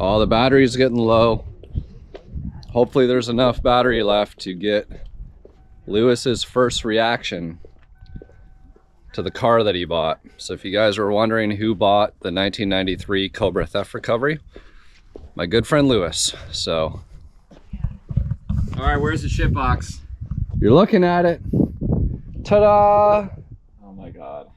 Oh, the battery's getting low. Hopefully there's enough battery left to get Lewis's first reaction to the car that he bought. So if you guys were wondering who bought the 1993 Cobra Theft Recovery, my good friend Lewis. So, all right, where's the shit box? You're looking at it. Ta-da! Oh my God.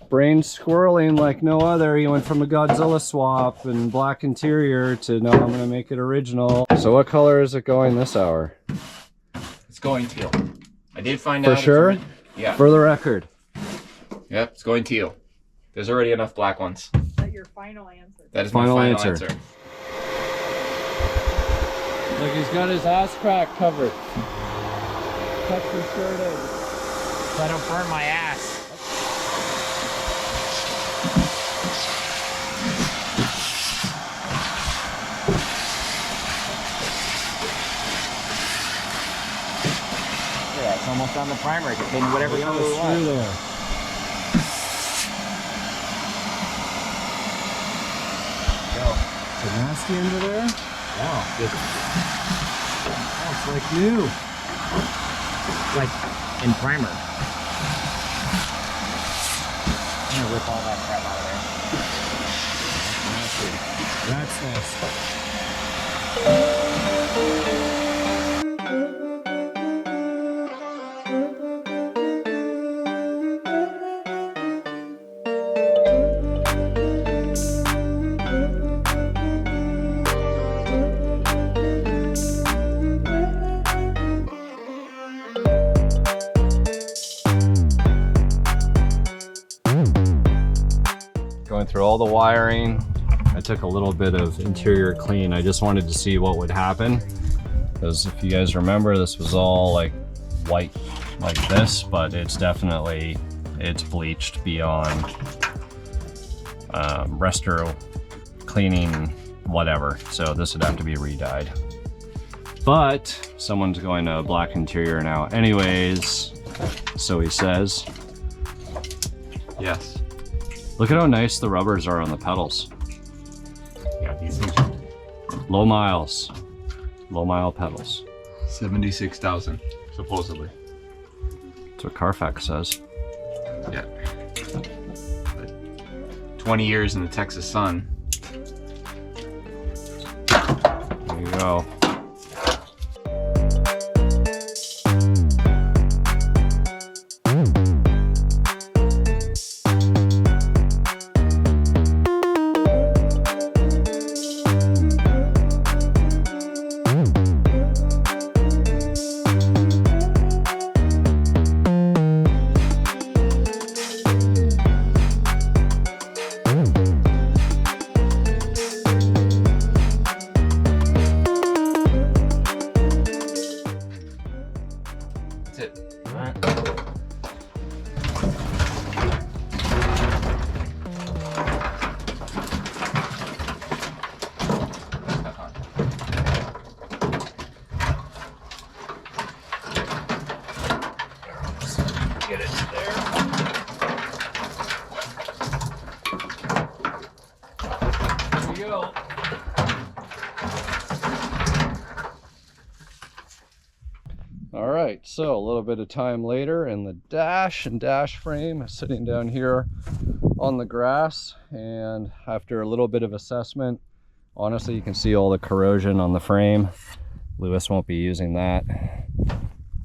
Brain squirreling like no other. He went from a Godzilla swap and black interior to no, I'm gonna make it original. So what color is it going this hour? It's going teal. I did find out. For sure? Yeah. For the record. Yep, it's going teal. There's already enough black ones. Is that your final answer? That is my final answer. Look, he's got his ass crack covered. Tuck his shirt in. So I don't burn my ass. Yeah, it's almost on the primer. It can paint whatever color we want. There. Go. Is it nasty under there? No, just Oh, it's like new. like in primer. I'm gonna rip all that crap out of there. That's nice. Going through all the wiring. I took a little bit of interior clean. I just wanted to see what would happen. Because if you guys remember, this was all like white like this, but it's definitely, it's bleached beyond resto cleaning, whatever. So this would have to be re-dyed. But someone's going to black interior now anyways, so he says. Yes. Look at how nice the rubbers are on the pedals. Yeah, these things. Low miles. Low mile pedals. 76,000, supposedly. That's what Carfax says. Yeah. 20 years in the Texas sun. There you go. That's it. All right. Get it there. There we go. All right, so a little bit of time later, and the dash and dash frame is sitting down here on the grass. And after a little bit of assessment, honestly, you can see all the corrosion on the frame. Lewis won't be using that.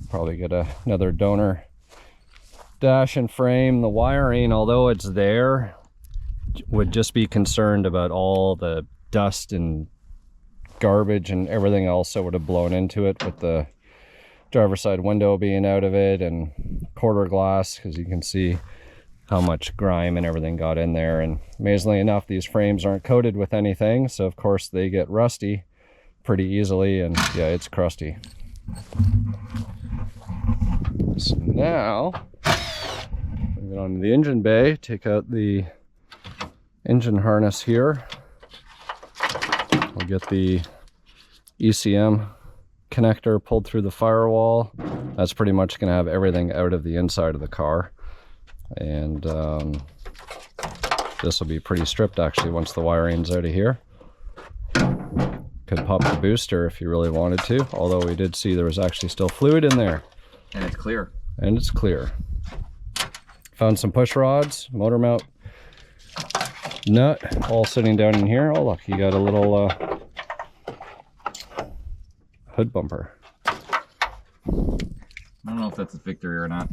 Probably get another donor dash and frame. The wiring, although it's there, would just be concerned about all the dust and garbage and everything else that would have blown into it, with the driver's side window being out of it and quarter glass, because you can see how much grime and everything got in there. And amazingly enough, these frames aren't coated with anything, so of course they get rusty pretty easily, and yeah, it's crusty. So now we get on to the engine bay, take out the engine harness here. We'll get the ECM connector pulled through the firewall. That's pretty much going to have everything out of the inside of the car. And this will be pretty stripped actually once the wiring's out of here. Could pop the booster if you really wanted to, although we did see there was actually still fluid in there. And it's clear. And it's clear. Found some push rods, motor mount nut, all sitting down in here. Oh look, you got a little hood bumper. I don't know if that's a victory or not.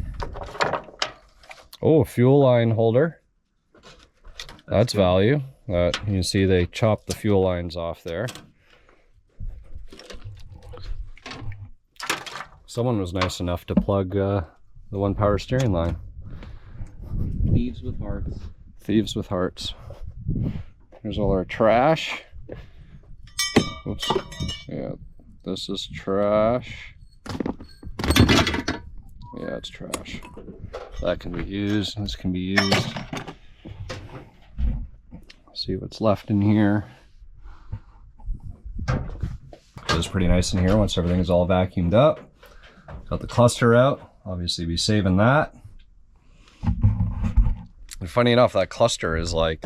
Oh, fuel line holder. That's value. You can see they chopped the fuel lines off there. Someone was nice enough to plug the one power steering line. Thieves with hearts. Thieves with hearts. Here's all our trash. Oops. Yeah, this is trash. Yeah, it's trash. That can be used. This can be used. See what's left in here. It's pretty nice in here once everything is all vacuumed up. Got the cluster out. Obviously be saving that. And funny enough, that cluster is like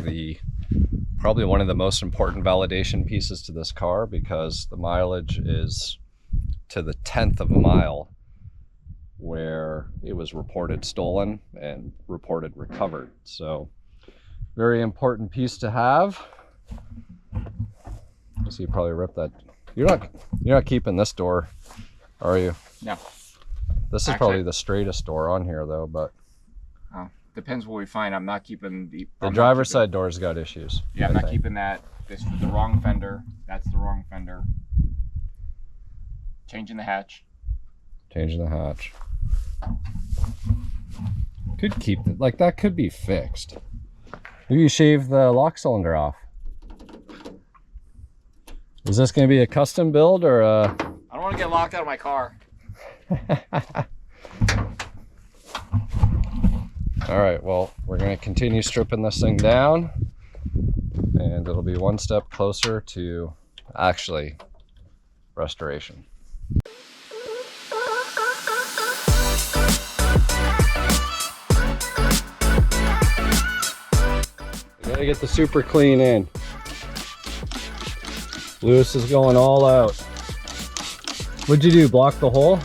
probably one of the most important validation pieces to this car, because the mileage is to the 10th of a mile where it was reported stolen and reported recovered. So very important piece to have. So you probably ripped that. You're not keeping this door, are you? No. This is probably the straightest door on here though, but depends what we find. I'm not keeping the driver's side door's got issues. Yeah, I'm not keeping that. This is the wrong fender. That's the wrong fender. Changing the hatch. Changing the hatch. Could keep it like that. Could be fixed. Maybe you shave the lock cylinder off. Is this going to be a custom build or a... I don't want to get locked out of my car. All right, well, we're going to continue stripping this thing down, and it'll be one step closer to actually restoration. We gotta get the super clean in. Lewis is going all out. What'd you do, block the hole?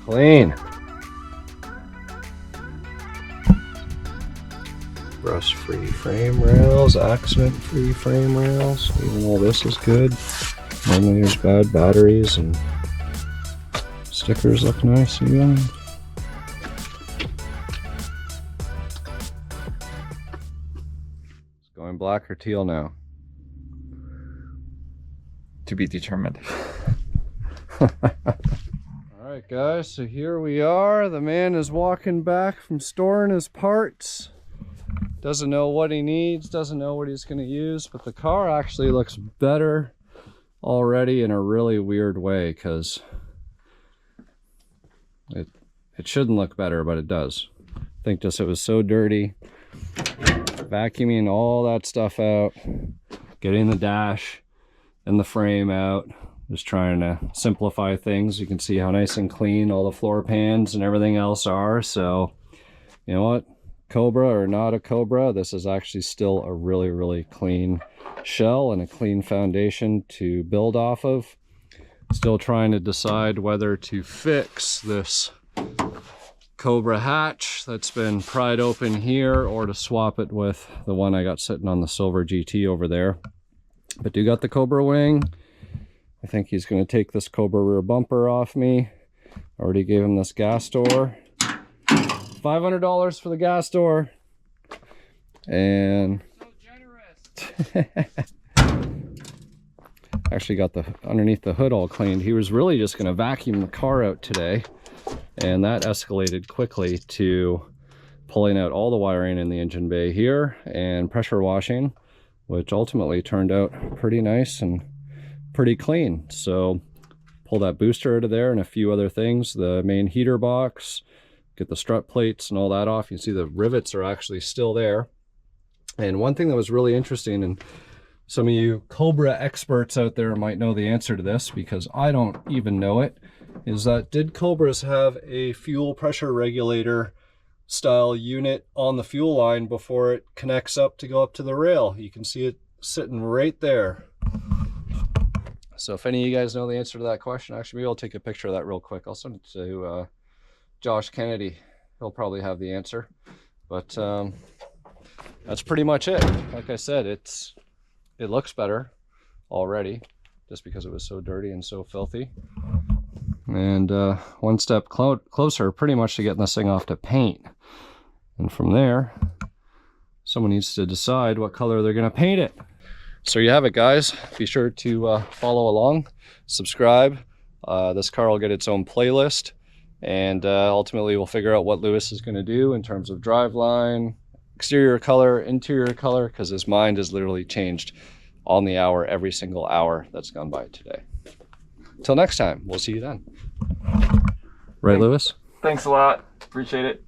Clean. Rust-free frame rails, accident-free frame rails. Even all this is good. Normally there's bad batteries, and stickers look nice even. It's going black or teal now? To be determined. Alright guys, so here we are. The man is walking back from storing his parts. Doesn't know what he needs, doesn't know what he's going to use, but the car actually looks better already in a really weird way, because it shouldn't look better, but it does. I think just it was so dirty. Vacuuming all that stuff out, getting the dash and the frame out. Just trying to simplify things. You can see how nice and clean all the floor pans and everything else are. So, you know what? Cobra or not a Cobra, this is actually still a really, really clean shell and a clean foundation to build off of. Still trying to decide whether to fix this Cobra hatch that's been pried open here or to swap it with the one I got sitting on the silver GT over there. But do got the Cobra wing. I think he's going to take this Cobra rear bumper off me. Already gave him this gas door. $500 for the gas door. And so generous. Actually got the underneath the hood all cleaned. He was really just going to vacuum the car out today, and that escalated quickly to pulling out all the wiring in the engine bay here and pressure washing, which ultimately turned out pretty nice and pretty clean. So pull that booster out of there and a few other things, the main heater box, get the strut plates and all that off. You can see the rivets are actually still there. And one thing that was really interesting, and some of you Cobra experts out there might know the answer to this because I don't even know it, is that did Cobras have a fuel pressure regulator style unit on the fuel line before it connects up to go up to the rail? You can see it sitting right there. So if any of you guys know the answer to that question, actually maybe I'll take a picture of that real quick. I'll send it to Josh Kennedy. He'll probably have the answer. But that's pretty much it. Like I said, it looks better already just because it was so dirty and so filthy. And one step closer pretty much to getting this thing off to paint. And from there, someone needs to decide what color they're going to paint it. So you have it, guys. Be sure to follow along, subscribe. This car will get its own playlist, and ultimately we'll figure out what Lewis is going to do in terms of driveline, exterior color, interior color, because his mind has literally changed on the hour every single hour that's gone by today. Till next time, we'll see you then. Right, Lewis? Thanks a lot. Appreciate it.